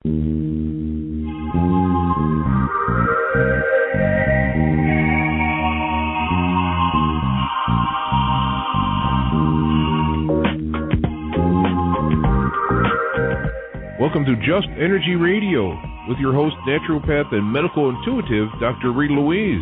Welcome to Just Energy Radio with your host, naturopath and medical intuitive, Dr. Rita Louise.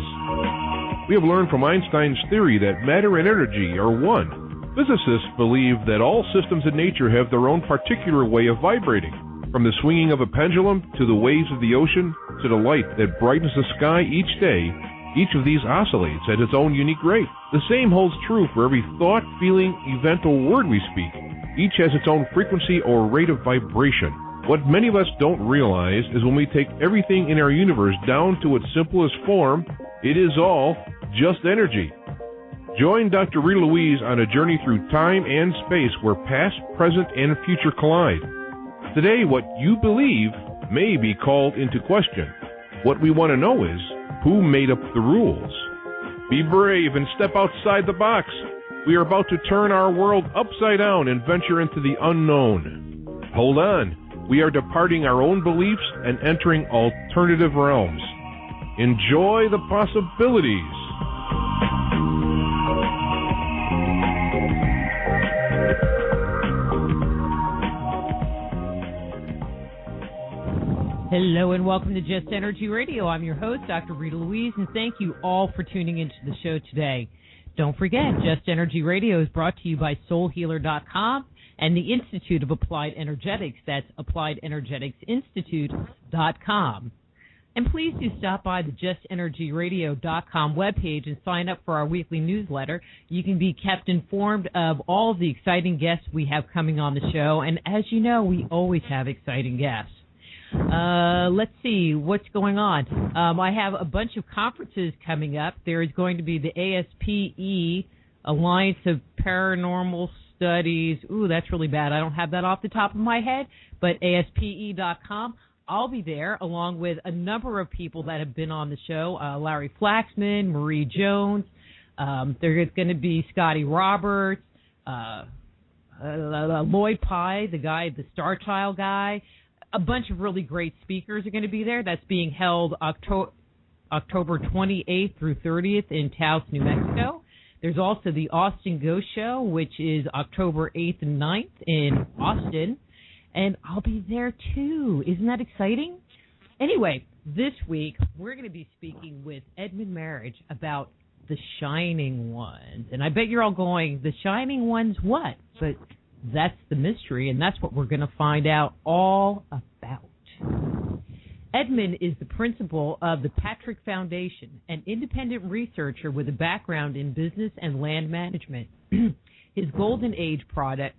We have learned from Einstein's theory that matter and energy are one. Physicists believe that all systems in nature have their own particular way of vibrating, from the swinging of a pendulum to the waves of the ocean to the light that brightens the sky each day. Each of these oscillates at its own unique rate. The same holds true for every thought, feeling, event, or word we speak. Each has its own frequency or rate of vibration. What many of us don't realize is when we take everything in our universe down to its simplest form, it is all just energy. Join Dr. Rita Louise on a journey through time and space where past, present, and future collide. Today, what you believe may be called into question. What we want to know is, who made up the rules? Be brave and step outside the box. We are about to turn our world upside down and venture into the unknown. Hold on. We are departing our own beliefs and entering alternative realms. Enjoy the possibilities. Hello and welcome to Just Energy Radio. I'm your host, Dr. Rita Louise, and thank you all for tuning into the show today. Don't forget, Just Energy Radio is brought to you by SoulHealer.com and the Institute of Applied Energetics. That's AppliedEnergeticsInstitute.com. And please do stop by the JustEnergyRadio.com webpage and sign up for our weekly newsletter. You can be kept informed of all of the exciting guests we have coming on the show. And as you know, we always have exciting guests. Let's see what's going on. I have a bunch of conferences coming up. There is going to be the ASPE, Alliance of Paranormal Studies. Ooh, that's really bad. I don't have that off the top of my head, but ASPE.com. I'll be there along with a number of people that have been on the show, Larry Flaxman, Marie Jones. There's going to be Scotty Roberts, Lloyd Pye, the Star Child guy. A bunch of really great speakers are going to be there. That's being held October 28th through 30th in Taos, New Mexico. There's also the Austin Ghost Show, which is October 8th and 9th in Austin. And I'll be there, too. Isn't that exciting? Anyway, this week, we're going to be speaking with Edmund Marriage about the Shining Ones. And I bet you're all going, the Shining Ones what? But that's the mystery, and that's what we're going to find out all about. Edmund is the principal of the Patrick Foundation, an independent researcher with a background in business and land management. His Golden Age project,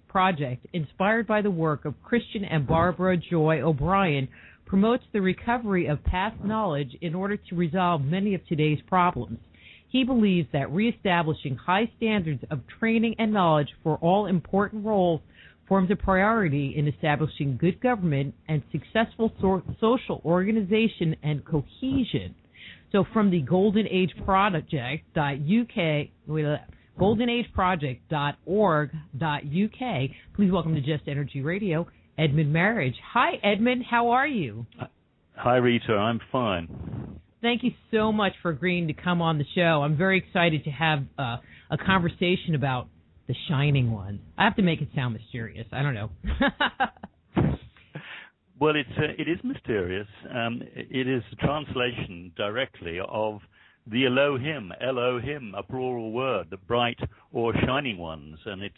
inspired by the work of Christian and Barbara Joy O'Brien, promotes the recovery of past knowledge in order to resolve many of today's problems. He believes that reestablishing high standards of training and knowledge for all important roles forms a priority in establishing good government and successful social organization and cohesion. So from the Golden Age goldenageproject.org.uk, please welcome to Just Energy Radio, Edmund Marriage. Hi, Edmund. How are you? Hi, Rita. I'm fine. Thank you so much for agreeing to come on the show. I'm very excited to have a conversation about the Shining Ones. I have to make it sound mysterious. I don't know. Well, it is mysterious. It is a translation directly of the Elohim, a plural word, the bright or shining ones. And it's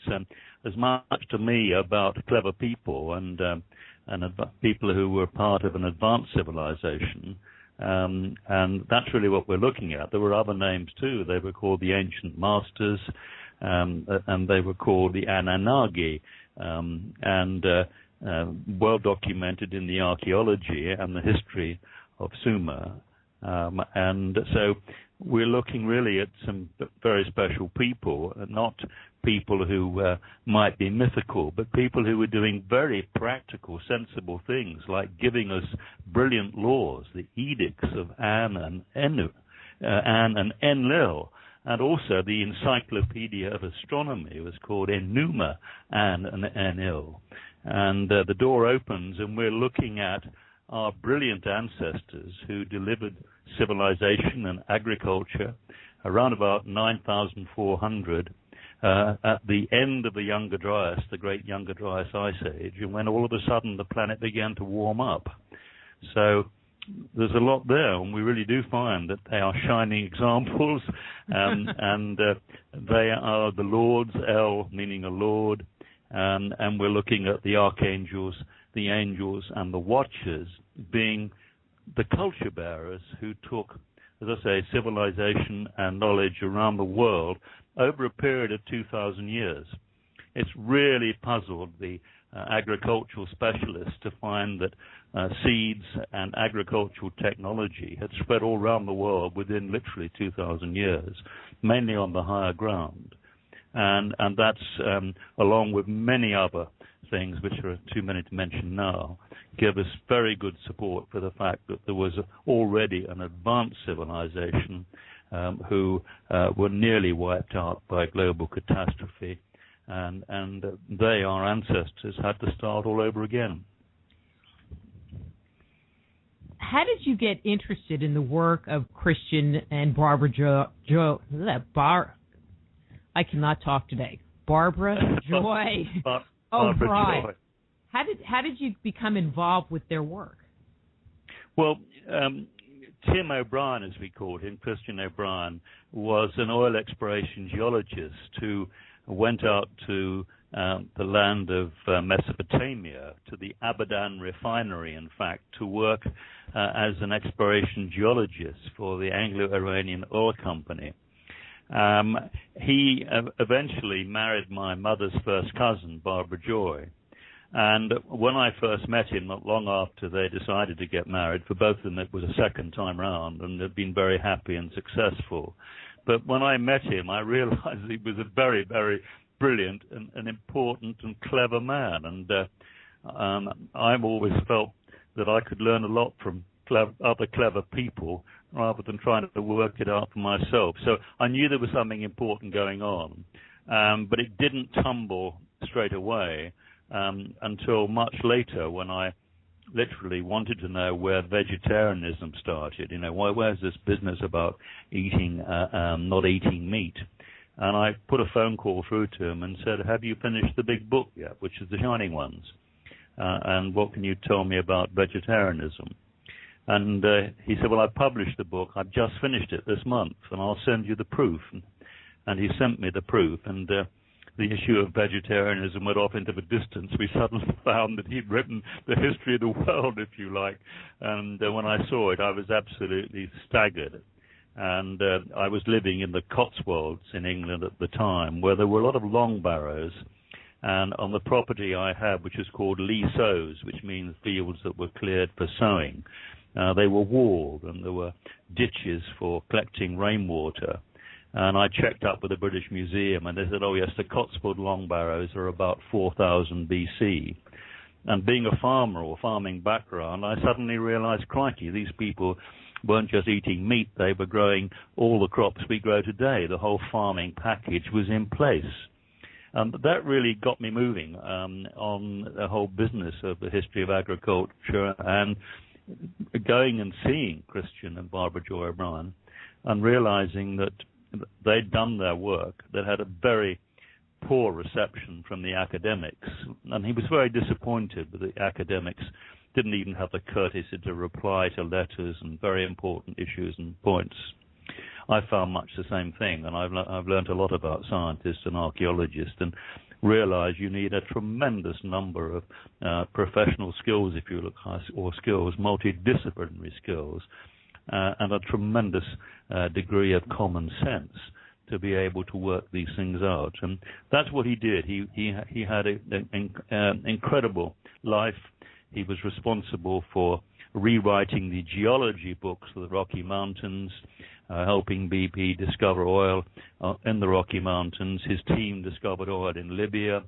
as much to me about clever people and people who were part of an advanced civilization. And that's really what we're looking at. There were other names, too. They were called the Ancient Masters, and they were called the Annunaki, and well documented in the archaeology and the history of Sumer. And so we're looking really at some very special people, not people who might be mythical, but people who are doing very practical, sensible things, like giving us brilliant laws, the edicts of Anne and Enlil, and also the Encyclopedia of Astronomy was called Enuma, Anne and Enlil. And the door opens, and we're looking at our brilliant ancestors who delivered civilization and agriculture around about 9,400 at the end of the Younger Dryas, the great Younger Dryas Ice Age, and when all of a sudden the planet began to warm up. So there's a lot there, and we really do find that they are shining examples, and they are the Lords, El meaning a Lord, and we're looking at the archangels, the angels, and the watchers being the culture bearers who took, as I say, civilization and knowledge around the world over a period of 2,000 years. It's really puzzled the agricultural specialists to find that seeds and agricultural technology had spread all around the world within literally 2,000 years, mainly on the higher ground. And that's, along with many other things, which are too many to mention now, give us very good support for the fact that there was already an advanced civilization who were nearly wiped out by global catastrophe, and they, our ancestors, had to start all over again. How did you get interested in the work of Christian and Barbara I cannot talk today. Barbara Joy. Barbara Joy. How did you become involved with their work? Well, Tim O'Brien, as we called him, Christian O'Brien, was an oil exploration geologist who went out to the land of Mesopotamia, to the Abadan refinery, in fact, to work as an exploration geologist for the Anglo-Iranian Oil Company. He eventually married my mother's first cousin, Barbara Joy. And when I first met him, not long after they decided to get married, for both of them it was a second time round, and they've been very happy and successful. But when I met him, I realized he was a very, very brilliant and important and clever man. And I've always felt that I could learn a lot from other clever people rather than trying to work it out for myself. So I knew there was something important going on, but it didn't tumble straight away until much later, when I literally wanted to know where vegetarianism started. You know, where's this business about eating, not eating meat? And I put a phone call through to him and said, "Have you finished the big book yet, which is The Shining Ones? And what can you tell me about vegetarianism?" And he said, "Well, I've published the book. I've just finished it this month, and I'll send you the proof." And he sent me the proof, and the issue of vegetarianism went off into the distance. We suddenly found that he'd written the history of the world, if you like. And when I saw it, I was absolutely staggered. And I was living in the Cotswolds in England at the time, where there were a lot of long barrows. And on the property I had, which is called Lee Sows, which means fields that were cleared for sowing, they were walled, and there were ditches for collecting rainwater. And I checked up with the British Museum, and they said, "Oh yes, the Cotswold long barrows are about 4,000 BC. And being a farmer or farming background, I suddenly realized, crikey, these people weren't just eating meat, they were growing all the crops we grow today. The whole farming package was in place. That really got me moving on the whole business of the history of agriculture, and going and seeing Christian and Barbara Joy O'Brien and realizing that they'd done their work, that had a very poor reception from the academics. And he was very disappointed that the academics didn't even have the courtesy to reply to letters and very important issues and points. I found much the same thing, and I've learned a lot about scientists and archaeologists, and realize you need a tremendous number of professional skills, if you look, or skills, multidisciplinary skills, and a tremendous degree of common sense to be able to work these things out. And that's what he did. He had an incredible life. He was responsible for rewriting the geology books of the Rocky Mountains, helping BP discover oil in the Rocky Mountains. His team discovered oil in Libya.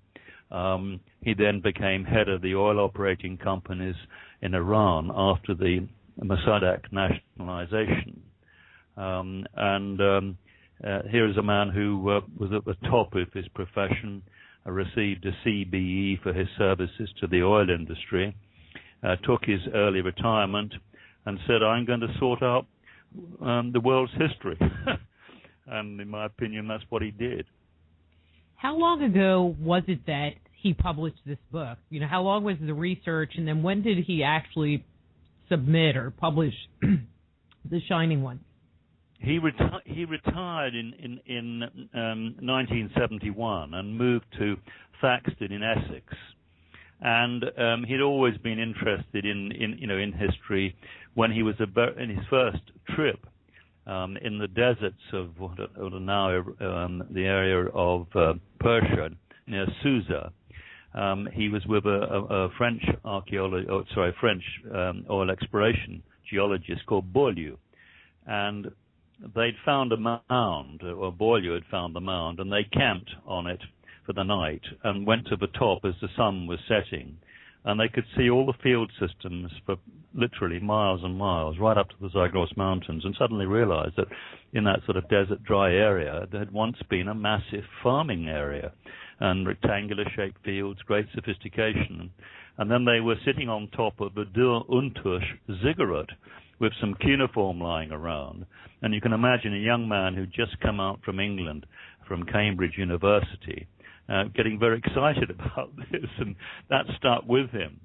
He then became head of the oil operating companies in Iran after the Mossadegh nationalization. Here is a man who was at the top of his profession, received a CBE for his services to the oil industry, took his early retirement and said, I'm going to sort out the world's history. And in my opinion, that's what he did. How long ago was it that he published this book? You know, how long was the research, and then when did he actually submit or publish The Shining One? He retired in 1971 and moved to Thaxted in Essex, and he'd always been interested in history. When he was in his first trip in the deserts of what are now the area of Persia near Susa, he was with a French oil exploration geologist called Beaulieu, and they'd found a mound, or Beaulieu had found the mound, and they camped on it for the night and went to the top as the sun was setting, and they could see all the field systems for literally miles and miles, right up to the Zagros Mountains, and suddenly realized that in that sort of desert dry area there had once been a massive farming area and rectangular-shaped fields, great sophistication. And then they were sitting on top of the Dur Untush ziggurat with some cuneiform lying around. And you can imagine a young man who'd just come out from England, from Cambridge University, getting very excited about this, and that stuck with him.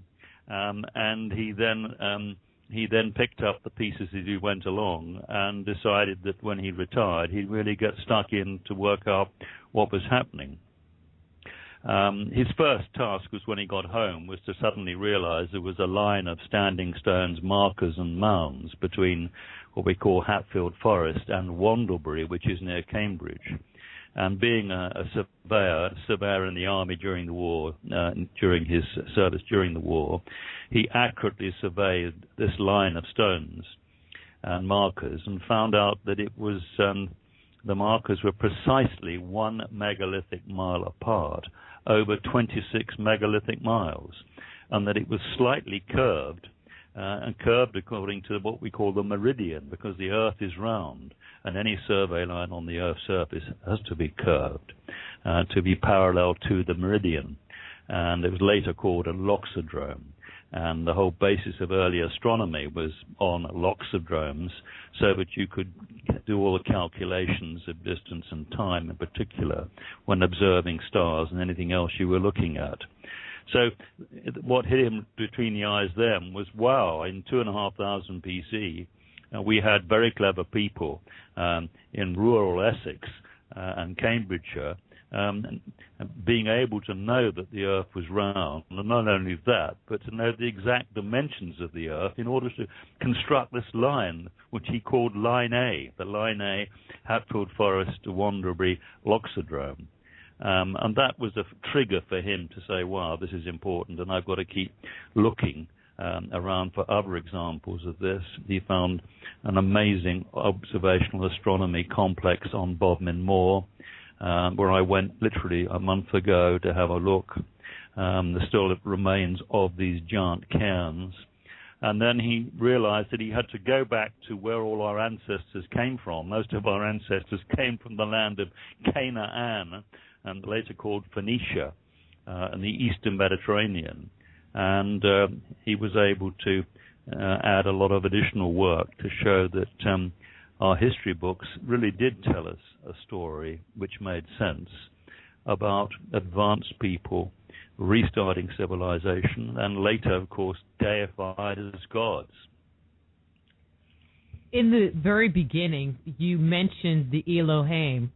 And he then picked up the pieces as he went along and decided that when he retired, he'd really get stuck in to work out what was happening. His first task was, when he got home, was to suddenly realize there was a line of standing stones, markers and mounds between what we call Hatfield Forest and Wandlebury, which is near Cambridge. And being a surveyor in the army during the war, during his service during the war, he accurately surveyed this line of stones and markers and found out that it was the markers were precisely 1 megalithic mile apart over 26 megalithic miles, and that it was slightly curved, and curved according to what we call the meridian, because the Earth is round, and any survey line on the Earth's surface has to be curved to be parallel to the meridian. And it was later called a loxodrome. And the whole basis of early astronomy was on loxodromes, so that you could do all the calculations of distance and time in particular when observing stars and anything else you were looking at. So what hit him between the eyes then was, wow, in 2,500 BC, we had very clever people in rural Essex and Cambridgeshire being able to know that the Earth was round, and not only that, but to know the exact dimensions of the Earth in order to construct this line, which he called Line A, the Line A, Hatfield Forest to Wandlebury Loxodrome. And that was a trigger for him to say, wow, this is important, and I've got to keep looking around for other examples of this. He found an amazing observational astronomy complex on Bodmin Moor, where I went literally a month ago to have a look. There still remains of these giant cairns. And then he realized that he had to go back to where all our ancestors came from. Most of our ancestors came from the land of Canaan, and later called Phoenicia, in the eastern Mediterranean. And he was able to add a lot of additional work to show that our history books really did tell us a story which made sense about advanced people restarting civilization, and later, of course, deified as gods. In the very beginning, you mentioned the Elohim.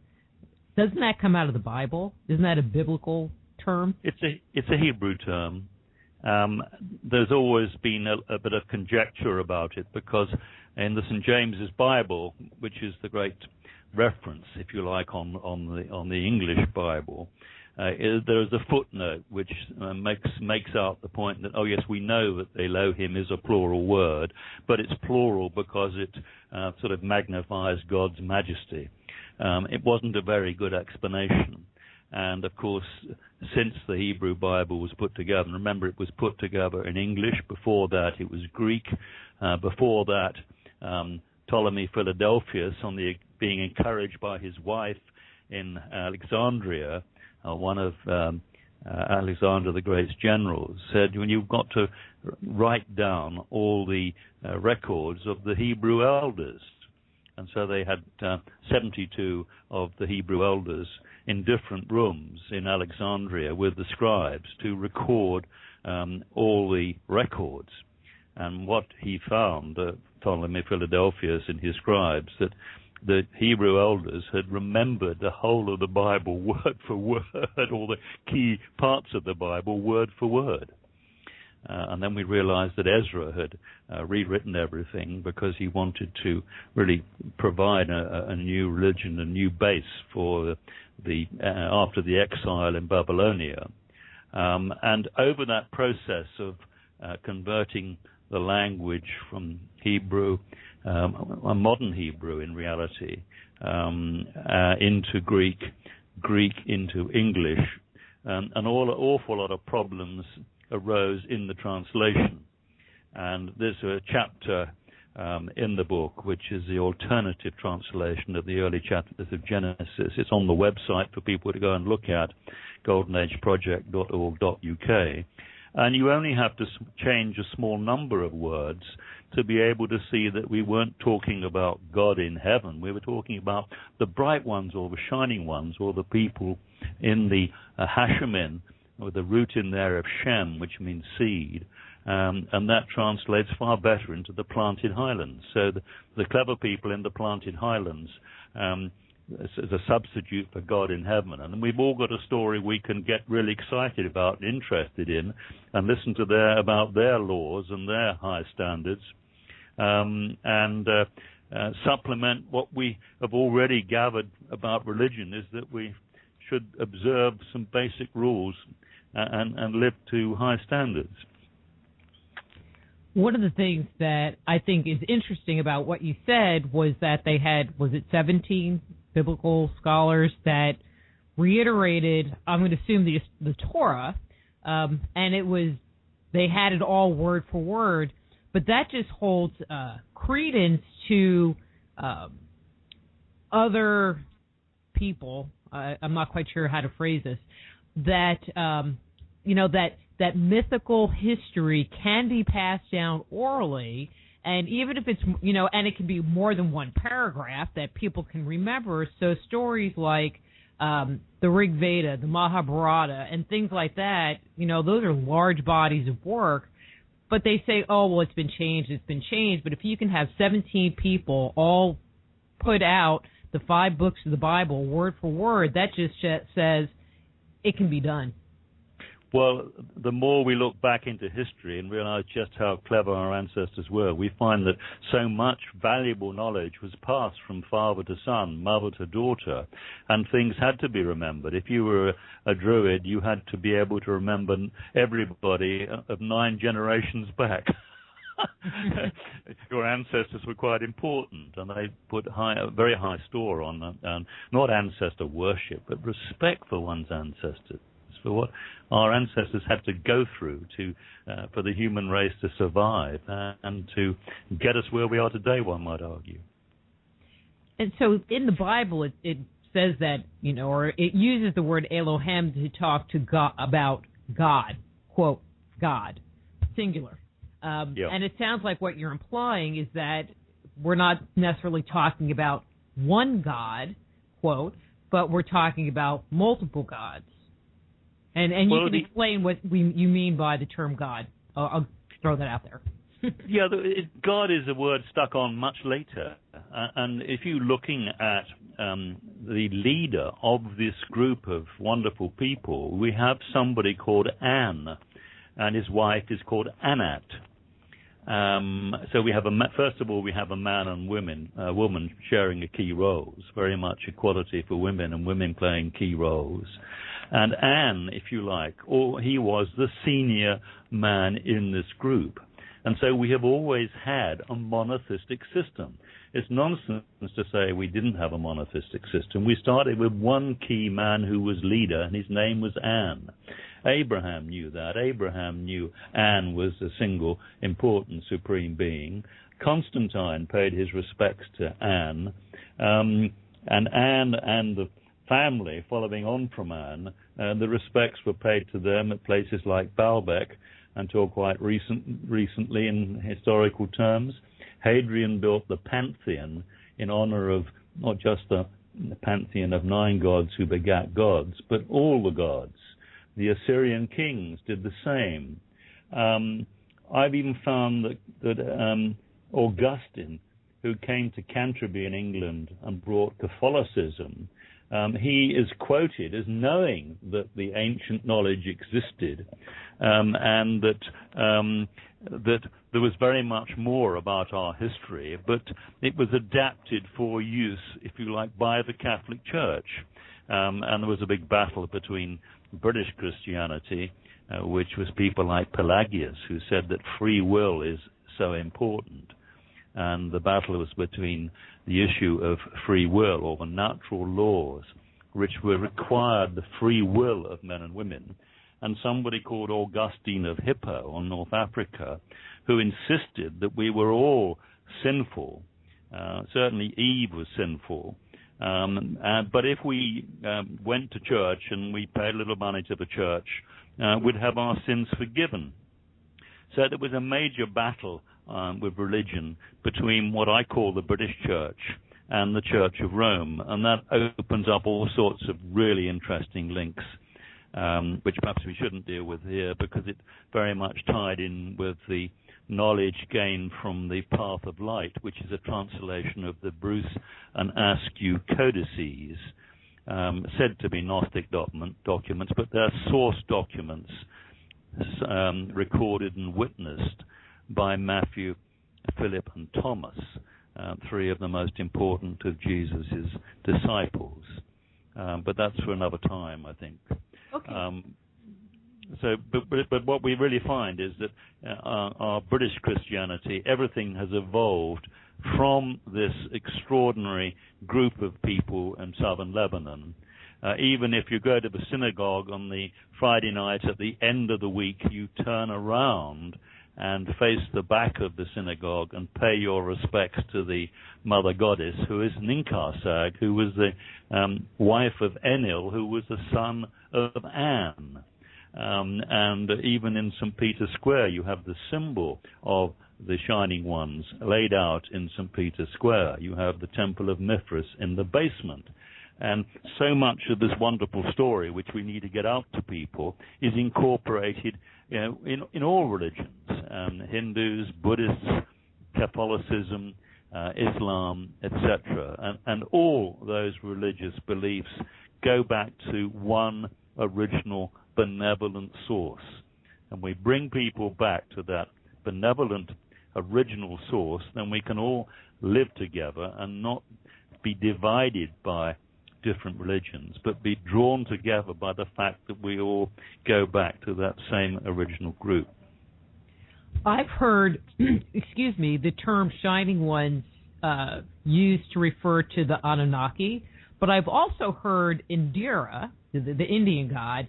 Doesn't that come out of the Bible? Isn't that a biblical term? It's a Hebrew term. There's always been a bit of conjecture about it, because in the St. James's Bible, which is the great reference, if you like, on the English Bible, there is a footnote which makes out the point that, oh yes, we know that Elohim is a plural word, but it's plural because it sort of magnifies God's majesty. It wasn't a very good explanation. And, of course, since the Hebrew Bible was put together, and remember, it was put together in English. Before that, it was Greek. Before that, Ptolemy Philadelphus, being encouraged by his wife in Alexandria, one of Alexander the Great's generals, said, when you've got to write down all the records of the Hebrew elders. And so they had 72 of the Hebrew elders in different rooms in Alexandria with the scribes to record all the records. And what he found, Ptolemy Philadelphus and his scribes, that the Hebrew elders had remembered the whole of the Bible word for word, all the key parts of the Bible word for word. And then we realized that Ezra had rewritten everything because he wanted to really provide a new religion, a new base for the after the exile in Babylonia. And over that process of converting the language from Hebrew, a modern Hebrew in reality, into Greek, Greek into English, an awful lot of problems arose in the translation. And there's a chapter in the book which is the alternative translation of the early chapters of Genesis. It's on the website for people to go and look at, goldenageproject.org.uk. And you only have to change a small number of words to be able to see that we weren't talking about God in heaven. We were talking about the bright ones or the shining ones or the people in the Hashemin, with the root in there of Shem, which means seed. And that translates far better into the planted highlands. So the clever people in the planted highlands as a substitute for God in heaven. And we've all got a story we can get really excited about and interested in and listen to about their laws and their high standards and supplement what we have already gathered about religion is that we should observe some basic rules and live to high standards. One of the things that I think is interesting about what you said was that they had, was it 17 biblical scholars that reiterated, I'm going to assume the Torah, and it was, they had it all word for word, but that just holds credence to other people, I'm not quite sure how to phrase this, that, that mythical history can be passed down orally, and even if it's, and it can be more than one paragraph that people can remember. So stories like the Rig Veda, the Mahabharata, and things like that, those are large bodies of work. But they say, oh, well, it's been changed. But if you can have 17 people all put out the 5 books of the Bible word for word, that just says it can be done. Well, the more we look back into history and realize just how clever our ancestors were, we find that so much valuable knowledge was passed from father to son, mother to daughter, and things had to be remembered. If you were a druid, you had to be able to remember everybody of 9 generations back. Your ancestors were quite important, and they put very high store on not ancestor worship, but respect for one's ancestors, for what our ancestors had to go through for the human race to survive and to get us where we are today, one might argue. And so in the Bible, it says that, or it uses the word Elohim to talk to God about God, quote, God, singular. And it sounds like what you're implying is that we're not necessarily talking about one God, quote, but we're talking about multiple gods. And you can explain what you mean by the term God. I'll throw that out there. Yeah, God is a word stuck on much later. And if you're looking at the leader of this group of wonderful people, we have somebody called An, and his wife is called Anat. So we have first of all, we have a man and woman sharing a key roles, very much equality for women and women playing key roles. And An, if you like, he was the senior man in this group. And so we have always had a monotheistic system. It's nonsense to say we didn't have a monotheistic system. We started with one key man who was leader, and his name was An. Abraham knew that. Abraham knew An was a single important supreme being. Constantine paid his respects to An. And An and the family following on from An, the respects were paid to them at places like Baalbek, until quite recently in historical terms. Hadrian built the Pantheon in honor of not just the pantheon of 9 gods who begat gods, but all the gods. The Assyrian kings did the same. I've even found that Augustine, who came to Canterbury in England and brought Catholicism, he is quoted as knowing that the ancient knowledge existed, and that there was very much more about our history, but it was adapted for use, if you like, by the Catholic Church. And there was a big battle between British Christianity, which was people like Pelagius, who said that free will is so important. And the battle was between the issue of free will, or the natural laws, which were required the free will of men and women, and somebody called Augustine of Hippo on North Africa, who insisted that we were all sinful. Certainly Eve was sinful. But if we went to church and we paid a little money to the church, we'd have our sins forgiven. So there was a major battle with religion between what I call the British Church and the Church of Rome, and that opens up all sorts of really interesting links, which perhaps we shouldn't deal with here because it very much tied in with the knowledge gained from the Path of Light, which is a translation of the Bruce and Askew codices, said to be Gnostic documents, but they're source documents recorded and witnessed by Matthew, Philip, and Thomas, 3 of the most important of Jesus' disciples. But that's for another time, I think. Okay. But what we really find is that our British Christianity, everything has evolved from this extraordinary group of people in southern Lebanon. Even if you go to the synagogue on the Friday night at the end of the week, you turn around and face the back of the synagogue and pay your respects to the mother goddess, who is Ninkasag, who was the wife of Enil, who was the son of Anne. And even in St. Peter's Square, you have the symbol of the Shining Ones laid out in St. Peter's Square. You have the Temple of Mithras in the basement. And so much of this wonderful story, which we need to get out to people, is incorporated in all religions, Hindus, Buddhists, Catholicism, Islam, etc. And all those religious beliefs go back to one original benevolent source. And we bring people back to that benevolent original source, then we can all live together and not be divided by different religions, but be drawn together by the fact that we all go back to that same original group. I've heard, the term Shining Ones used to refer to the Annunaki, but I've also heard Indira, the Indian god,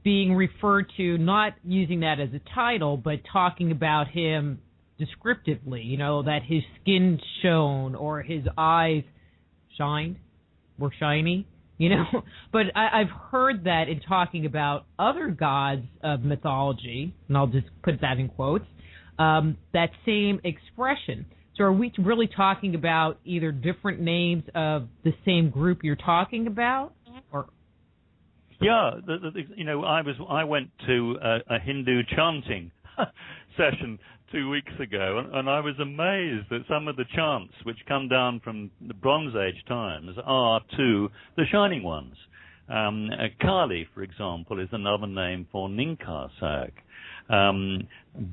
being referred to, not using that as a title, but talking about him descriptively, that his skin shone or his eyes shined. Were shiny, But I've heard that in talking about other gods of mythology, and I'll just put that in quotes, that same expression. So are we really talking about either different names of the same group you're talking about? Or yeah, I went to a Hindu chanting session 2 weeks ago, and I was amazed that some of the chants which come down from the Bronze Age times are to the Shining Ones. Kali, for example, is another name for Ninkasag.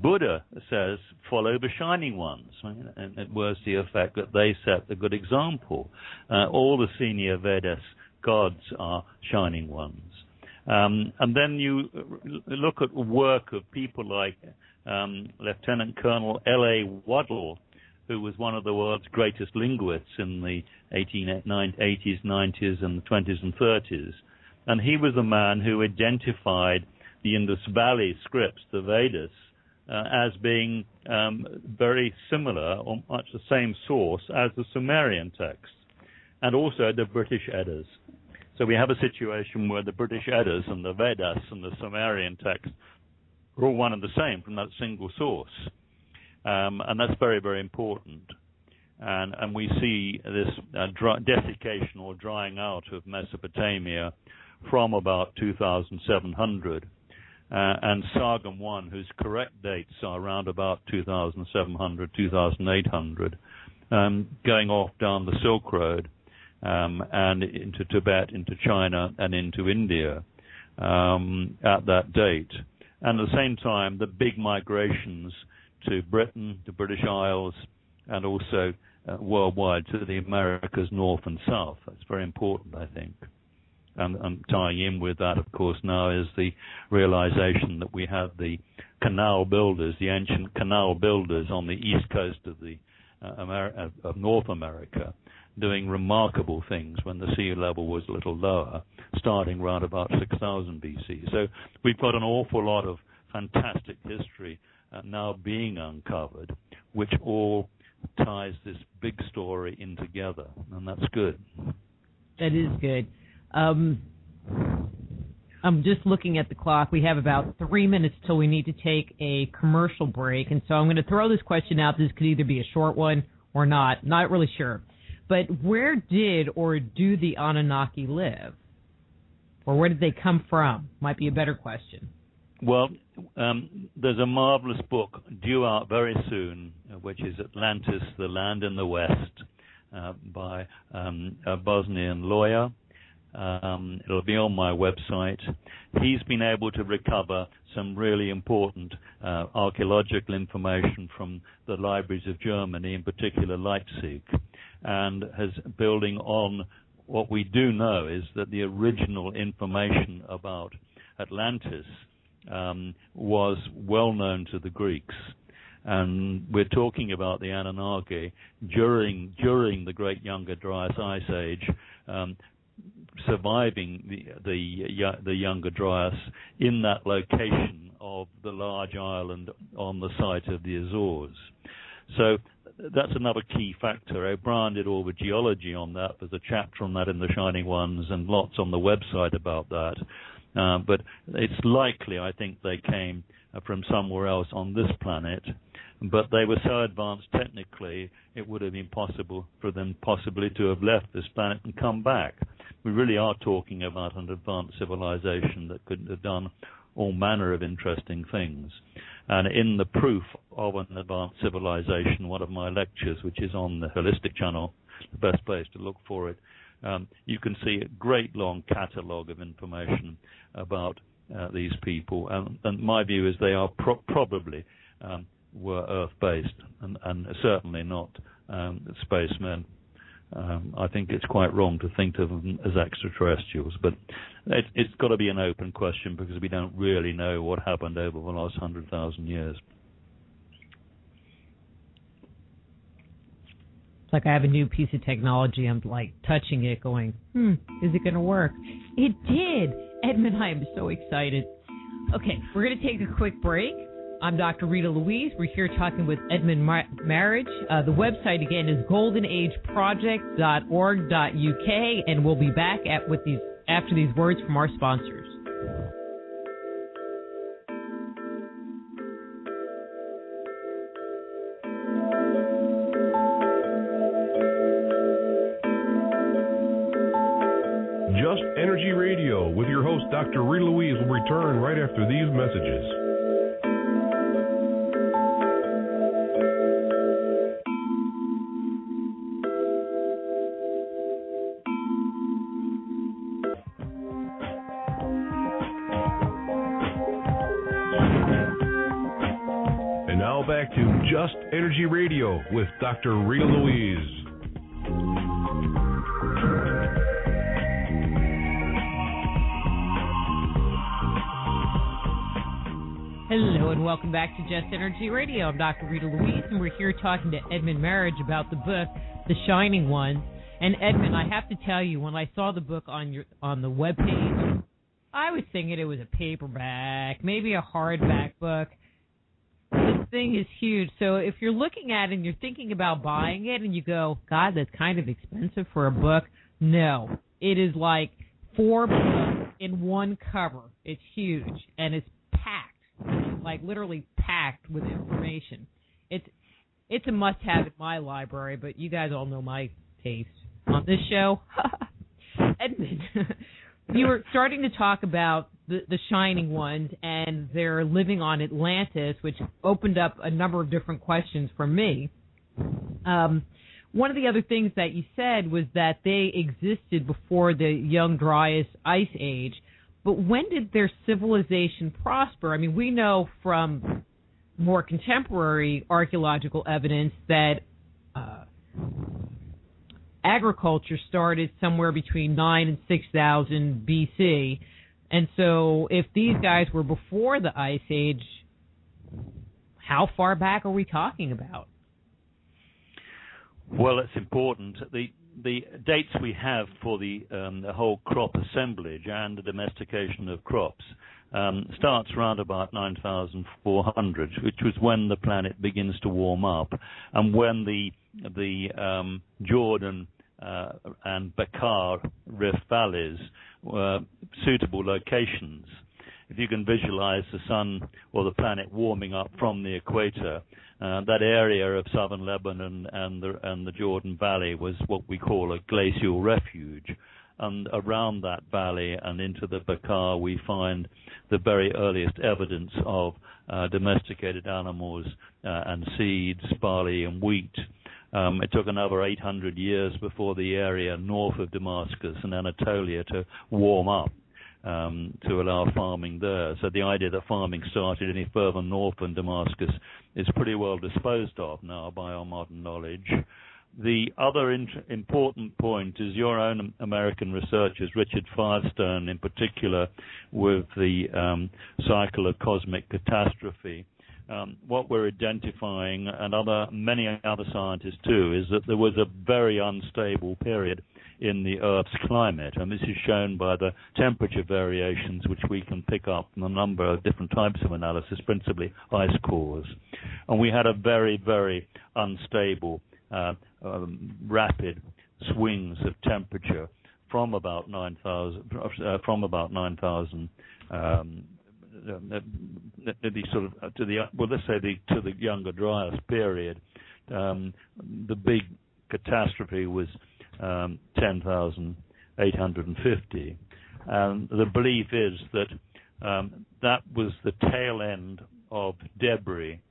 Buddha says, follow the Shining Ones, and it was the effect that they set the good example. All the senior Vedas gods are Shining Ones. And then you look at work of people like Lieutenant Colonel L.A. Waddell, who was one of the world's greatest linguists in the 80s, 90s, and the 20s and 30s. And he was the man who identified the Indus Valley scripts, the Vedas, as being very similar, or much the same source as the Sumerian text, and also the British Eddas. So we have a situation where the British Eddas and the Vedas and the Sumerian text are all one and the same from that single source. And that's very, very important. And we see this desiccation or drying out of Mesopotamia from about 2700. And Sargon I, whose correct dates are around about 2700, 2800, going off down the Silk Road and into Tibet, into China, and into India at that date. And at the same time, the big migrations to Britain, the British Isles, and also worldwide to the Americas north and south. That's very important, I think. And tying in with that, of course, now is the realization that we have the canal builders, the ancient canal builders on the east coast of the of North America, doing remarkable things when the sea level was a little lower, starting around about 6000 BC. So we've got an awful lot of fantastic history now being uncovered, which all ties this big story in together, and that's good. That is good. I'm just looking at the clock. We have about 3 minutes till we need to take a commercial break, and so I'm going to throw this question out. This could either be a short one or not. Not really sure. But where did or do the Anunnaki live? Or where did they come from? Might be a better question. Well, there's a marvelous book due out very soon, which is Atlantis, the Land in the West, by a Bosnian lawyer. It'll be on my website. He's been able to recover some really important archaeological information from the libraries of Germany, in particular Leipzig, and has building on what we do know is that the original information about Atlantis was well known to the Greeks. And we're talking about the Anunnaki during the Great Younger Dryas Ice Age, surviving the Younger Dryas in that location of the large island on the site of the Azores. So that's another key factor. O'Brien did all the geology on that. There's a chapter on that in The Shining Ones and lots on the website about that. But it's likely, I think, they came from somewhere else on this planet. But they were so advanced technically, it would have been possible for them possibly to have left this planet and come back. We really are talking about an advanced civilization that could have done all manner of interesting things. And in the proof of an advanced civilization, one of my lectures, which is on the Holistic Channel, the best place to look for it, you can see a great long catalogue of information about these people. And my view is they are probably were Earth-based and certainly not spacemen. I think it's quite wrong to think of them as extraterrestrials, but it's got to be an open question because we don't really know what happened over the last 100,000 years. It's like I have a new piece of technology. I'm like touching it going, is it going to work? It did. Edmund, I am so excited. Okay, we're going to take a quick break. I'm Dr. Rita Louise. We're here talking with Edmund Marriage. The website, again, is goldenageproject.org.uk, and we'll be back after these words from our sponsors. Just Energy Radio with your host, Dr. Rita Louise, will return right after these messages. Back to Just Energy Radio with Dr. Rita Louise. Hello and welcome back to Just Energy Radio. I'm Dr. Rita Louise, and we're here talking to Edmund Marriage about the book, The Shining Ones. And Edmund, I have to tell you, when I saw the book on the webpage, I was thinking it was a paperback, maybe a hardback book. This thing is huge. So if you're looking at it and you're thinking about buying it and you go, God, that's kind of expensive for a book. No, it is like 4 books in one cover. It's huge and it's packed. like literally packed with information. It's a must-have in my library, but you guys all know my taste on this show. Edmund, you were starting to talk about the Shining Ones, and they're living on Atlantis, which opened up a number of different questions for me. One of the other things that you said was that they existed before the Young Dryas Ice Age, but when did their civilization prosper? I mean, we know from more contemporary archaeological evidence that agriculture started somewhere between 9 and 6,000 BC. And so if these guys were before the Ice Age, how far back are we talking about? Well, it's important. The dates we have for the whole crop assemblage and the domestication of crops starts around about 9,400, which was when the planet begins to warm up, and when the Jordan and Bekaa Rift valleys were suitable locations. If you can visualize the sun or the planet warming up from the equator, that area of southern Lebanon and the Jordan Valley was what we call a glacial refuge. And around that valley and into the Bekaa, we find the very earliest evidence of domesticated animals and seeds, barley and wheat. It took another 800 years before the area north of Damascus and Anatolia to warm up to allow farming there. So the idea that farming started any further north than Damascus is pretty well disposed of now by our modern knowledge. The other important point is your own American researchers, Richard Firestone in particular, with the cycle of cosmic catastrophe. What we're identifying, and many other scientists too, is that there was a very unstable period in the Earth's climate, and this is shown by the temperature variations which we can pick up from a number of different types of analysis, principally ice cores. And we had a very, very unstable, rapid swings of temperature from about 9,000, to the Younger Dryas period. The big catastrophe was 10,850, and the belief is that that was the tail end of debris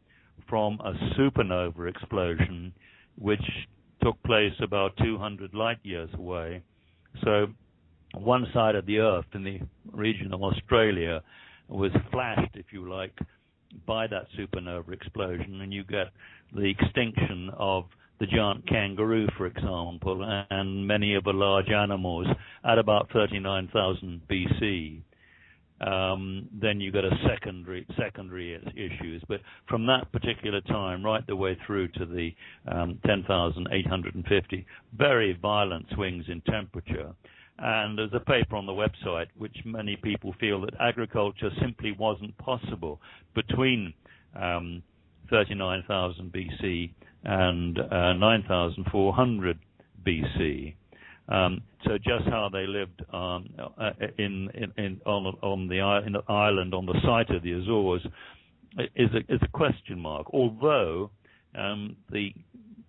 from a supernova explosion, which took place about 200 light years away. So one side of the Earth in the region of Australia was flashed, if you like, by that supernova explosion, and you get the extinction of the giant kangaroo, for example, and many of the large animals at about 39,000 BC. Then you get a secondary issues. But from that particular time right the way through to the 10,850, very violent swings in temperature. And there's a paper on the website which many people feel that agriculture simply wasn't possible between 39,000 BC and 9,400 BC. So just how they lived on the island on the site of the Azores is a question mark. Although the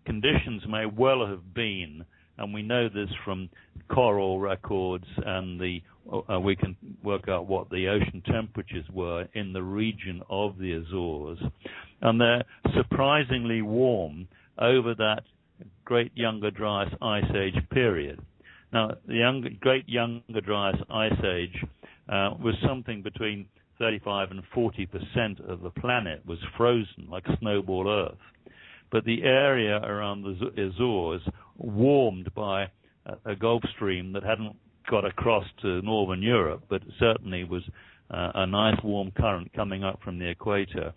conditions may well have been, and we know this from coral records, and we can work out what the ocean temperatures were in the region of the Azores, and they're surprisingly warm over that Great Younger Dryas Ice Age period. Now, the Great Younger Dryas Ice Age was something between 35 and 40% of the planet was frozen, like snowball Earth. But the area around the Azores warmed by a Gulf Stream that hadn't got across to northern Europe, but certainly was a nice warm current coming up from the equator,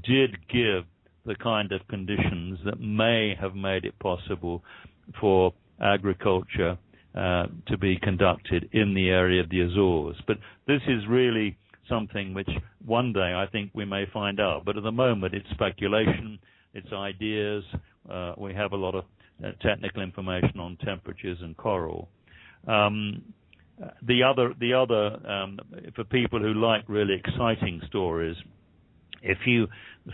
did give the kind of conditions that may have made it possible for agriculture to be conducted in the area of the Azores. But this is really something which one day I think we may find out. But at the moment it's speculation, it's ideas. We have a lot of technical information on temperatures and coral. The other for people who like really exciting stories, If you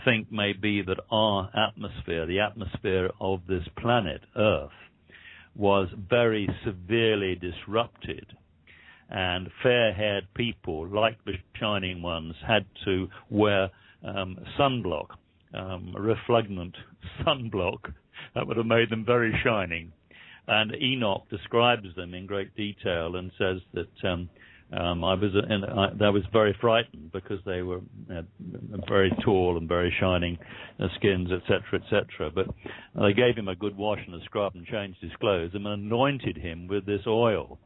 think maybe that our atmosphere, the atmosphere of this planet, Earth, was very severely disrupted, and fair-haired people, like the Shining Ones, had to wear sunblock, refulgent sunblock, that would have made them very shining. And Enoch describes them in great detail and says that I was very frightened because they were very tall and very shining skins, etc., etc. But they gave him a good wash and a scrub and changed his clothes and anointed him with this oil,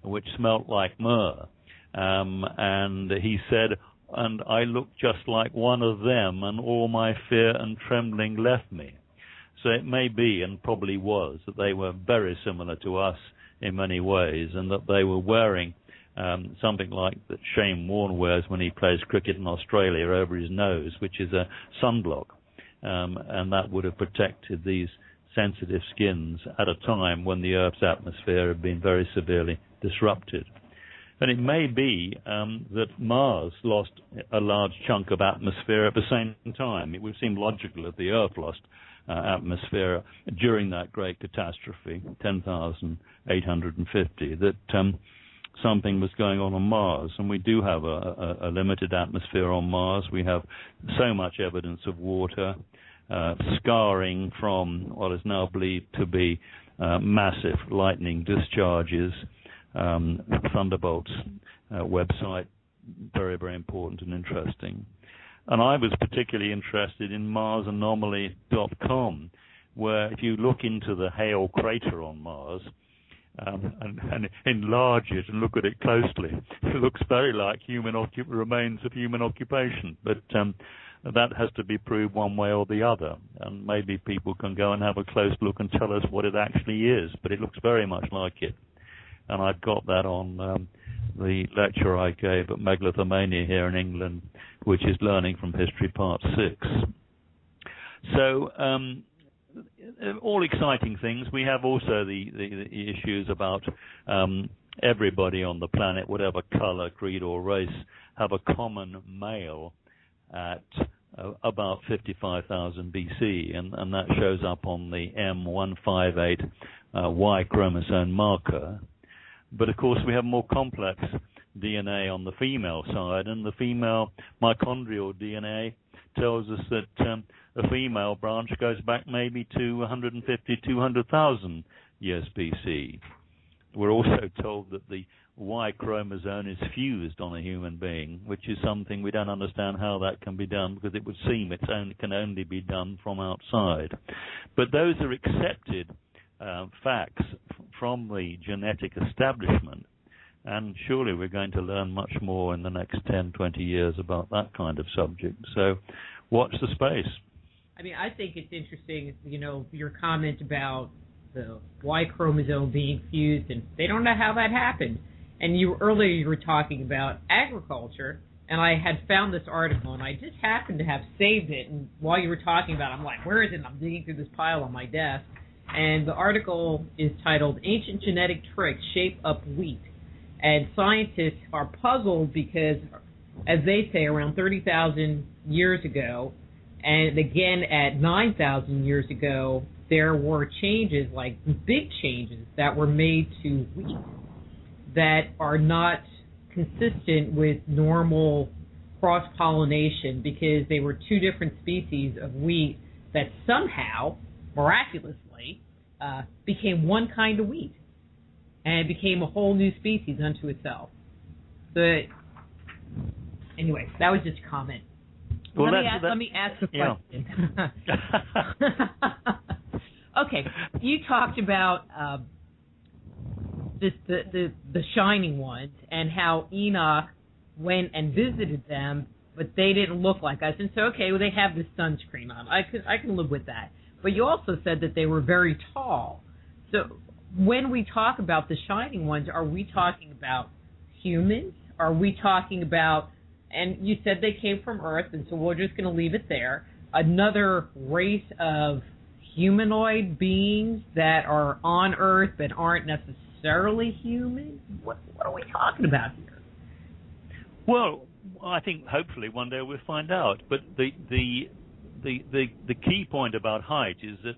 which smelt like myrrh. And he said, and I looked just like one of them, and all my fear and trembling left me. So it may be, and probably was, that they were very similar to us in many ways, and that they were wearing something like that Shane Warne wears when he plays cricket in Australia over his nose, which is a sunblock. And that would have protected these sensitive skins at a time when the Earth's atmosphere had been very severely disrupted. And it may be that Mars lost a large chunk of atmosphere at the same time. It would seem logical that the Earth lost atmosphere during that great catastrophe, 10,850, that something was going on Mars. And we do have a limited atmosphere on Mars. We have so much evidence of water, scarring from what is now believed to be massive lightning discharges. Thunderbolt's website, very, very important and interesting. And I was particularly interested in MarsAnomaly.com, where if you look into the Hale crater on Mars and enlarge it and look at it closely, it looks very like remains of human occupation. But that has to be proved one way or the other. And maybe people can go and have a close look and tell us what it actually is. But it looks very much like it. And I've got that on the lecture I gave at Megalithomania here in England, which is Learning from History Part 6. So all exciting things. We have also the issues about everybody on the planet, whatever color, creed, or race, have a common male at about 55,000 BC, and that shows up on the M158 Y chromosome marker. But of course, we have more complex DNA on the female side, and the female mitochondrial DNA tells us that the female branch goes back maybe to 150, 200,000 years BC. We're also told that the Y chromosome is fused on a human being, which is something we don't understand how that can be done, because it would seem it can only be done from outside. But those are accepted facts from the genetic establishment, and surely we're going to learn much more in the next 10, 20 years about that kind of subject. So watch the space. I mean, I think it's interesting, your comment about the Y chromosome being fused, and they don't know how that happened. And earlier you were talking about agriculture, and I had found this article, and I just happened to have saved it. And while you were talking about it, I'm like, where is it? And I'm digging through this pile on my desk. And the article is titled, Ancient Genetic Tricks Shape Up Wheat. And scientists are puzzled because, as they say, around 30,000 years ago, and again at 9,000 years ago, there were changes, like big changes, that were made to wheat that are not consistent with normal cross-pollination, because they were two different species of wheat that somehow, miraculously, became one kind of wheat, and it became a whole new species unto itself. But anyway, that was just a comment. Well, let me ask a question. Okay, you talked about the Shining Ones and how Enoch went and visited them, but they didn't look like us. And so, okay, well, they have this sunscreen on. I can live with that. But you also said that they were very tall. So when we talk about the Shining Ones, are we talking about humans? Are we talking about, and you said they came from Earth, and so we're just going to leave it there, another race of humanoid beings that are on Earth but aren't necessarily human? What are we talking about here? Well, I think hopefully one day we'll find out. But the key point about height is that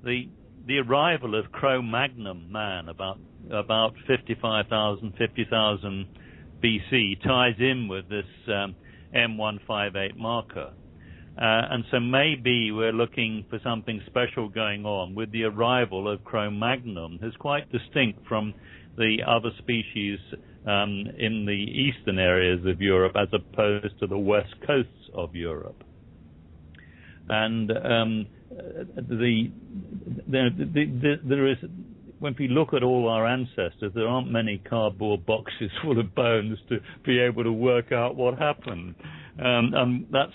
the arrival of Cro-Magnon man about 50,000 BC ties in with this M158 marker. And so maybe we're looking for something special going on with the arrival of Cro-Magnon, who's quite distinct from the other species in the eastern areas of Europe as opposed to the west coasts of Europe. And there is, when we look at all our ancestors, there aren't many cardboard boxes full of bones to be able to work out what happened. And that's,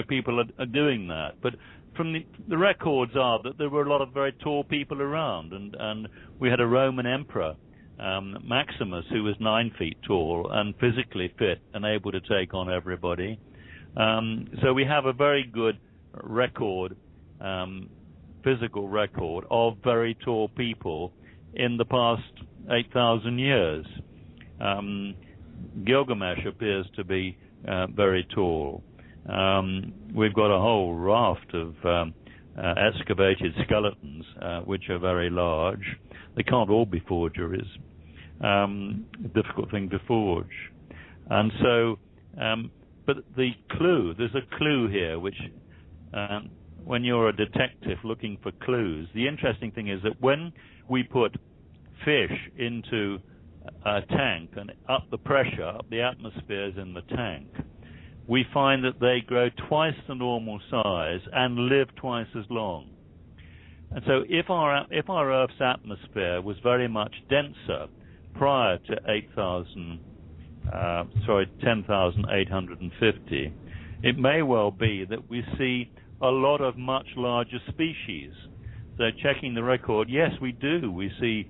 people are doing that. But from the records are that there were a lot of very tall people around, and we had a Roman emperor, Maximus, who was 9 feet tall and physically fit and able to take on everybody. So we have a very good record, physical record of very tall people in the past 8,000 years. Gilgamesh appears to be very tall. We've got a whole raft of excavated skeletons, which are very large. They can't all be forgeries. A difficult thing to forge. And so, but there's a clue here, which when you're a detective looking for clues, the interesting thing is that when we put fish into a tank and up the pressure, up the atmospheres in the tank, we find that they grow twice the normal size and live twice as long. And so if our Earth's atmosphere was very much denser prior to 10,850, it may well be that we see a lot of much larger species. So checking the record, yes, we do. We see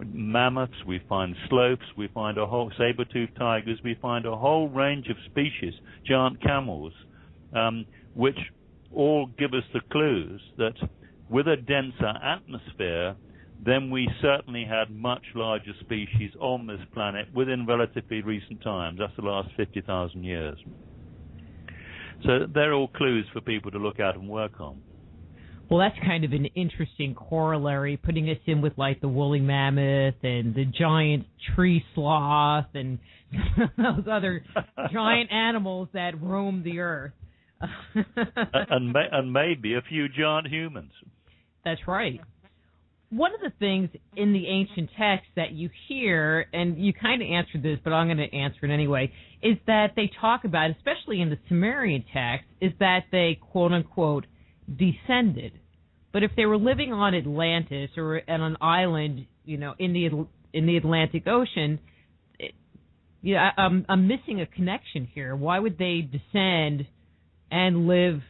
mammoths, we find slopes, we find a whole saber-toothed tigers, we find a whole range of species, giant camels, which all give us the clues that with a denser atmosphere, then we certainly had much larger species on this planet within relatively recent times. That's the last 50,000 years. So they're all clues for people to look at and work on. Well, that's kind of an interesting corollary, putting us in with like the woolly mammoth and the giant tree sloth and those other giant animals that roam the earth. and maybe a few giant humans. That's right. One of the things in the ancient texts that you hear, and you kind of answered this, but I'm going to answer it anyway, is that they talk about, especially in the Sumerian text, is that they, quote-unquote, descended. But if they were living on Atlantis or on an island, in the Atlantic Ocean, I'm missing a connection here. Why would they descend and live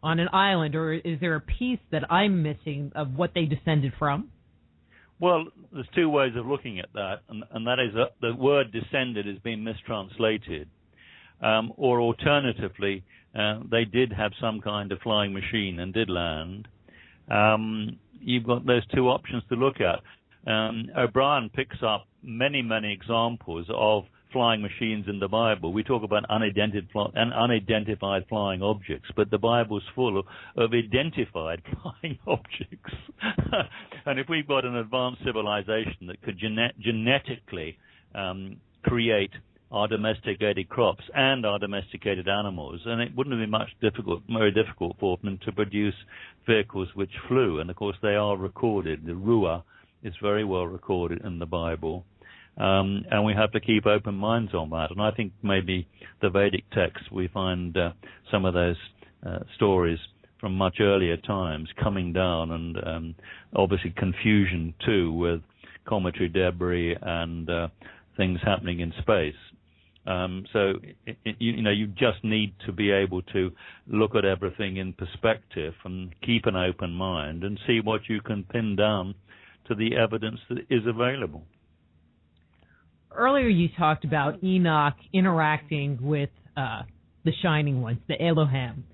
on an island, or is there a piece that I'm missing of what they descended from? Well, there's two ways of looking at that, and that is that the word descended has been mistranslated, or alternatively, they did have some kind of flying machine and did land. You've got those two options to look at. O'Brien picks up many, many examples of flying machines in the Bible. We talk about unidentified flying objects, but the Bible's full of identified flying objects. And if we've got an advanced civilization that could genetically create our domesticated crops and our domesticated animals, and it wouldn't have been very difficult for them to produce vehicles which flew. And of course they are recorded. The Ruah is very well recorded in the Bible. And we have to keep open minds on that. And I think maybe the Vedic texts, we find some of those stories from much earlier times coming down, and obviously confusion too with cometary debris and things happening in space. So you just need to be able to look at everything in perspective and keep an open mind and see what you can pin down to the evidence that is available. Earlier you talked about Enoch interacting with the Shining Ones, the Elohim.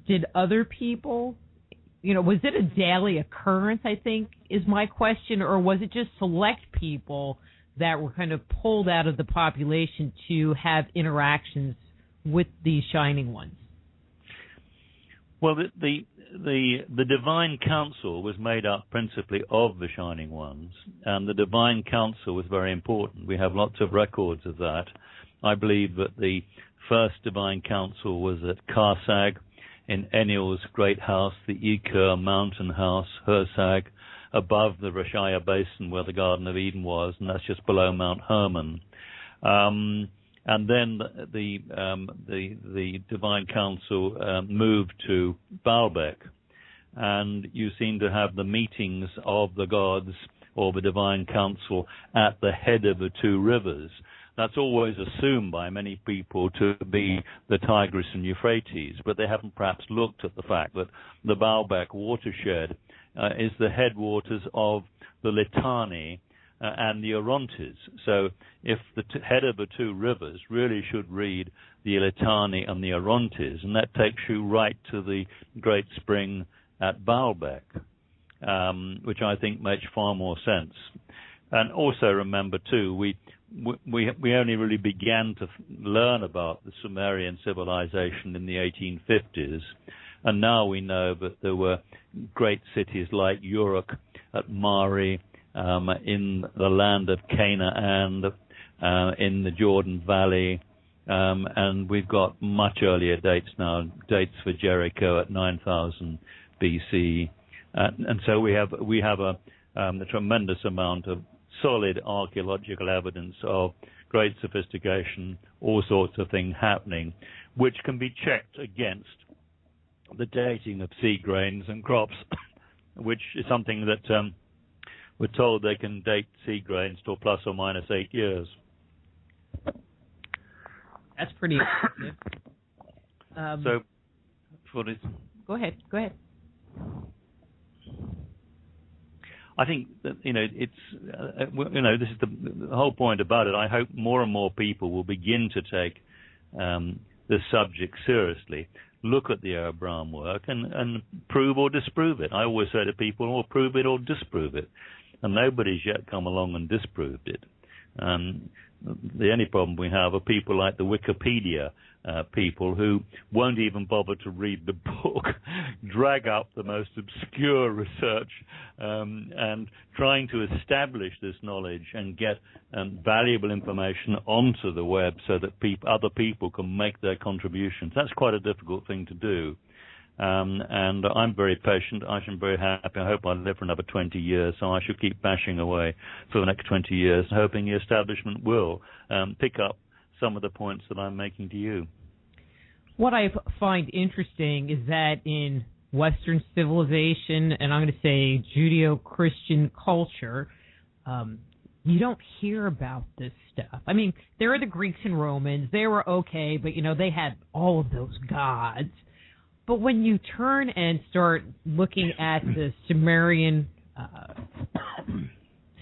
Did other people, was it a daily occurrence, I think, is my question, or was it just select people that were kind of pulled out of the population to have interactions with these shining ones? Well, the divine council was made up principally of the shining ones, and the divine council was very important. We have lots of records of that. I believe that the first divine council was at Karsag, in Enlil's great house, the Iker mountain house, Hersag, above the Rashaya Basin where the Garden of Eden was, and that's just below Mount Hermon. And then the divine council moved to Baalbek, and you seem to have the meetings of the gods or the divine council at the head of the two rivers. That's always assumed by many people to be the Tigris and Euphrates, but they haven't perhaps looked at the fact that the Baalbek watershed is the headwaters of the Litani and the Orontes. So if the head of the two rivers really should read the Litani and the Orontes, and that takes you right to the great spring at Baalbek, which I think makes far more sense. And also remember, too, we only really began to learn about the Sumerian civilization in the 1850s, and now we know that there were great cities like Uruk at Mari, in the land of Canaan, in the Jordan Valley, and we've got much earlier dates now, dates for Jericho at 9000 BC, and so we have a tremendous amount of solid archaeological evidence of great sophistication, all sorts of things happening, which can be checked against the dating of seed grains and crops, which is something that we're told they can date seed grains to plus or minus 8 years. That's pretty impressive. So, for this, Go ahead. I think that, it's, this is the whole point about it. I hope more and more people will begin to take this subject seriously, look at the Abraham work and prove or disprove it. I always say to people, or prove it or disprove it. And nobody's yet come along and disproved it. The only problem we have are people like the Wikipedia people who won't even bother to read the book, drag up the most obscure research, and trying to establish this knowledge and get valuable information onto the web so that other people can make their contributions. That's quite a difficult thing to do. And I'm very patient. I'm very happy. I hope I live for another 20 years, so I should keep bashing away for the next 20 years, hoping the establishment will pick up some of the points that I'm making to you. What I find interesting is that in Western civilization, and I'm going to say Judeo-Christian culture, you don't hear about this stuff. I mean, there are the Greeks and Romans. They were okay, but, they had all of those gods. But when you turn and start looking at the Sumerian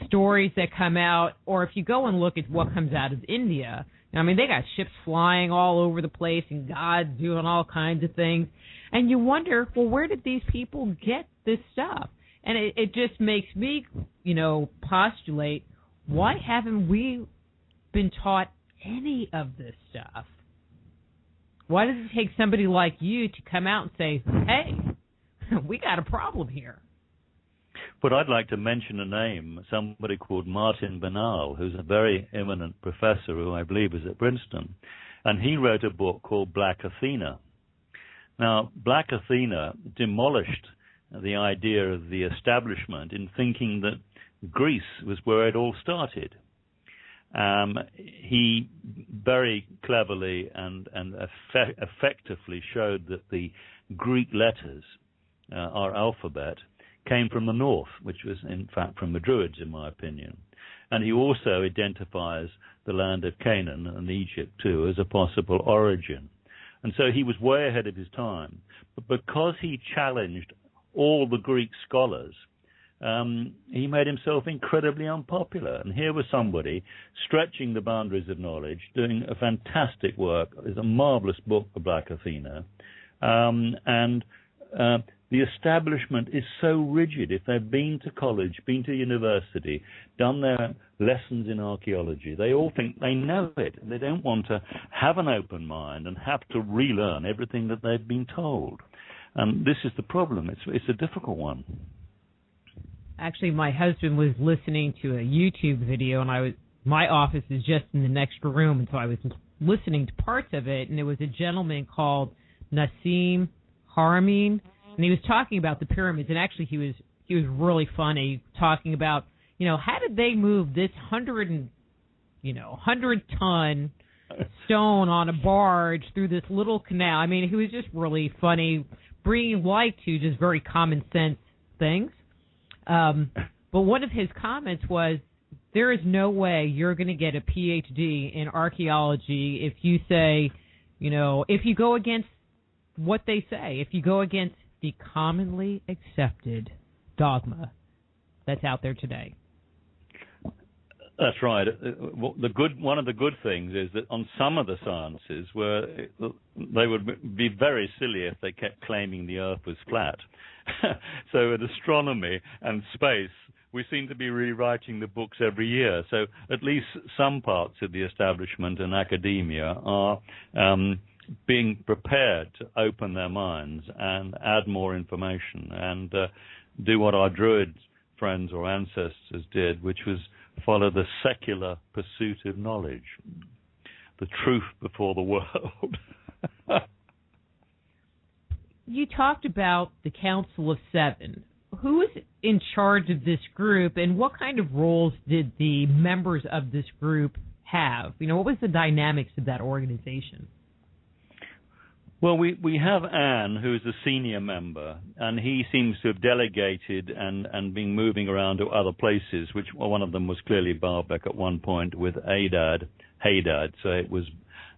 stories that come out, or if you go and look at what comes out of India, I mean, they got ships flying all over the place and gods doing all kinds of things. And you wonder, well, where did these people get this stuff? And it just makes me, postulate, why haven't we been taught any of this stuff? Why does it take somebody like you to come out and say, hey, we got a problem here? But I'd like to mention a name, somebody called Martin Banal, who's a very eminent professor who I believe is at Princeton. And he wrote a book called Black Athena. Now, Black Athena demolished the idea of the establishment in thinking that Greece was where it all started. He very cleverly and effectively showed that the Greek letters, our alphabet, came from the north, which was in fact from the Druids, in my opinion. And he also identifies the land of Canaan and Egypt too as a possible origin. And so he was way ahead of his time. But because he challenged all the Greek scholars, he made himself incredibly unpopular. And here was somebody stretching the boundaries of knowledge, doing a fantastic work. There's a marvelous book, The Black Athena, and the establishment is so rigid. If they've been to college, been to university, done their lessons in archaeology, they all think they know it. They don't want to have an open mind and have to relearn everything that they've been told. And this is the problem. It's a difficult one. Actually, my husband was listening to a YouTube video, and my office is just in the next room, and so I was listening to parts of it, and it was a gentleman called Nassim Haramein, and he was talking about the pyramids, and actually he was really funny, talking about, how did they move this 100-ton stone on a barge through this little canal? I mean, he was just really funny, bringing light to just very common sense things. But one of his comments was, there is no way you're going to get a PhD in archaeology if you say, if you go against what they say, if you go against the commonly accepted dogma that's out there today. That's right. One of the good things is that on some of the sciences, where they would be very silly if they kept claiming the Earth was flat. So in astronomy and space, we seem to be rewriting the books every year. So at least some parts of the establishment and academia are being prepared to open their minds and add more information and do what our Druid friends or ancestors did, which was follow the secular pursuit of knowledge, the truth before the world. You talked about the Council of Seven. Who is in charge of this group, and what kind of roles did the members of this group have? What was the dynamics of that organization? Well, we have Anne, who is a senior member, and he seems to have delegated and been moving around to other places, which one of them was clearly Baalbek at one point with Hadad. So it was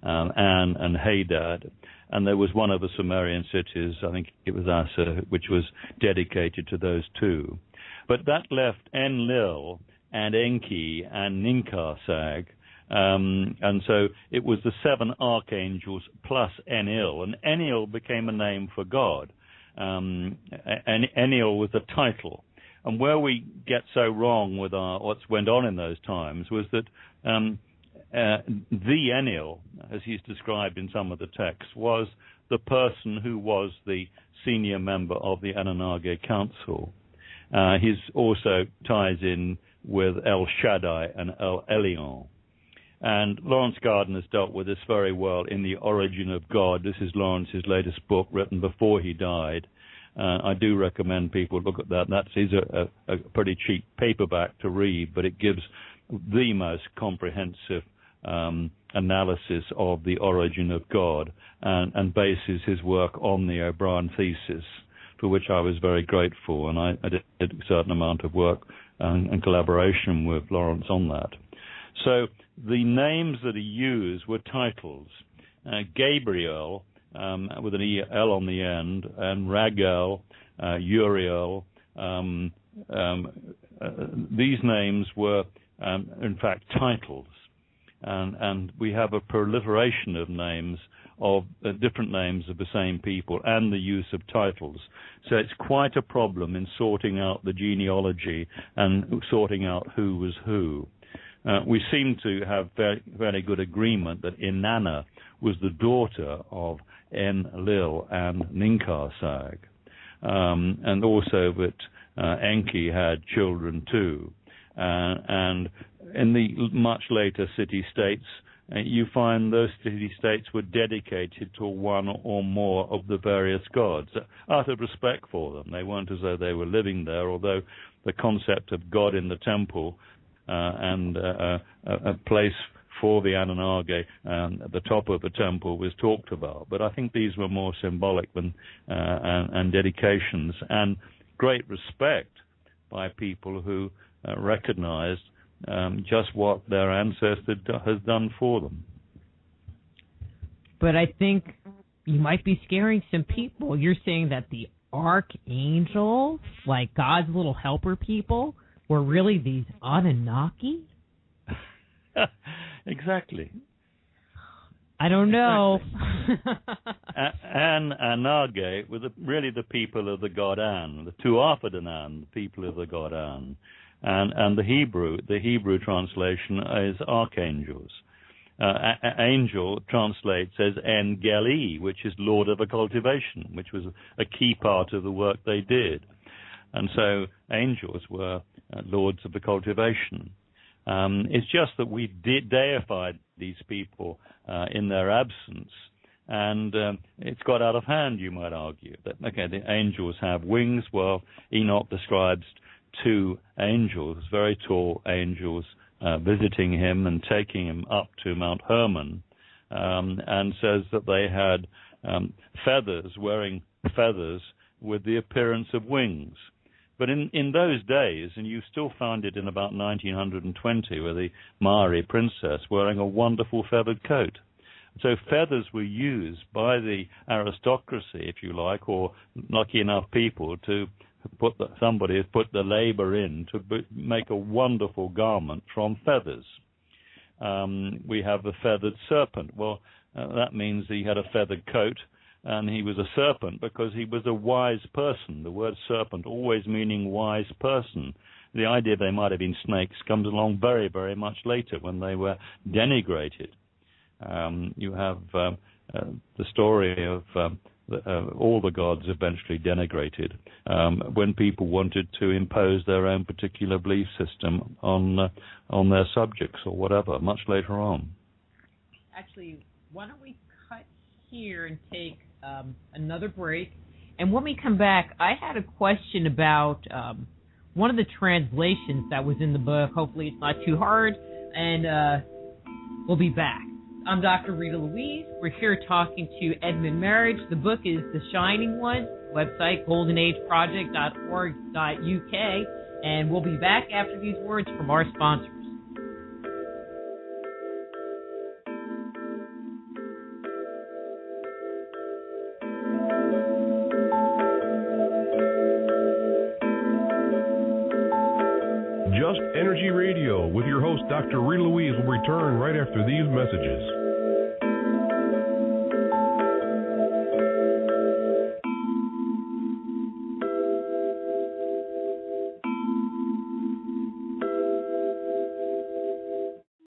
Anne and Hadad. And there was one of the Sumerian cities, I think it was Asa, which was dedicated to those two. But that left Enlil and Enki and Ninkarsag. And so it was the seven archangels plus Enlil. And Enlil became a name for God. And Enlil was a title. And where we get so wrong with what went on in those times was that the Enlil, as he's described in some of the texts, was the person who was the senior member of the Annunaki Council. He also ties in with El Shaddai and El Elyon. And Lawrence Gardner's dealt with this very well in The Origin of God. This is Lawrence's latest book, written before he died. I do recommend people look at that. That is a pretty cheap paperback to read, but it gives the most comprehensive analysis of the origin of God and bases his work on the O'Brien thesis, for which I was very grateful, and I did a certain amount of work and collaboration with Lawrence on that. So the names that he used were titles. Gabriel, with an E-L on the end, and Raguel, Uriel. These names were, in fact, titles. And we have a proliferation of names, of different names of the same people, and the use of titles. So it's quite a problem in sorting out the genealogy and sorting out who was who. We seem to have very good agreement that Inanna was the daughter of Enlil and Ninkarsag, and also that Enki had children too. And in the much later city-states, you find those city-states were dedicated to one or more of the various gods, out of respect for them. They weren't as though they were living there, although the concept of God in the temple and a place for the Anunnaki at the top of the temple was talked about. But I think these were more symbolic than and dedications, and great respect by people who recognized just what their ancestor has done for them. But I think you might be scaring some people. You're saying that the archangels, like God's little helper people, were really these Anunnaki? Exactly. I don't know. Anage were really the people of the god An, the Tuatha-Danann, the people of the god An. And the Hebrew translation is archangels. Angel translates as Engeli, which is Lord of a cultivation, which was a key part of the work they did. And so angels were lords of the cultivation. It's just that we deified these people in their absence, and it's got out of hand, you might argue. That, okay, the angels have wings. Well, Enoch describes 2 angels, very tall angels, visiting him and taking him up to Mount Hermon, and says that they had feathers, wearing feathers with the appearance of wings. But in those days, and you still found it in about 1920, with the Maori princess wearing a wonderful feathered coat. So feathers were used by the aristocracy, if you like, or lucky enough people to somebody has put the labor in to make a wonderful garment from feathers. We have the feathered serpent. Well, that means he had a feathered coat, and he was a serpent because he was a wise person. The word serpent always meaning wise person. The idea they might have been snakes comes along very, very much later when they were denigrated. You have the story of all the gods eventually denigrated when people wanted to impose their own particular belief system on their subjects or whatever, much later on. Actually, why don't we cut here and take another break? And when we come back, I had a question about one of the translations that was in the book. Hopefully it's not too hard, and we'll be back. I'm Dr. Rita Louise. We're here talking to Edmund Marriage. The book is The Shining One, website goldenageproject.org.uk, and we'll be back after these words from our sponsors. Just Energy Radio with your host, Dr. Rita Louise, will return right after these messages.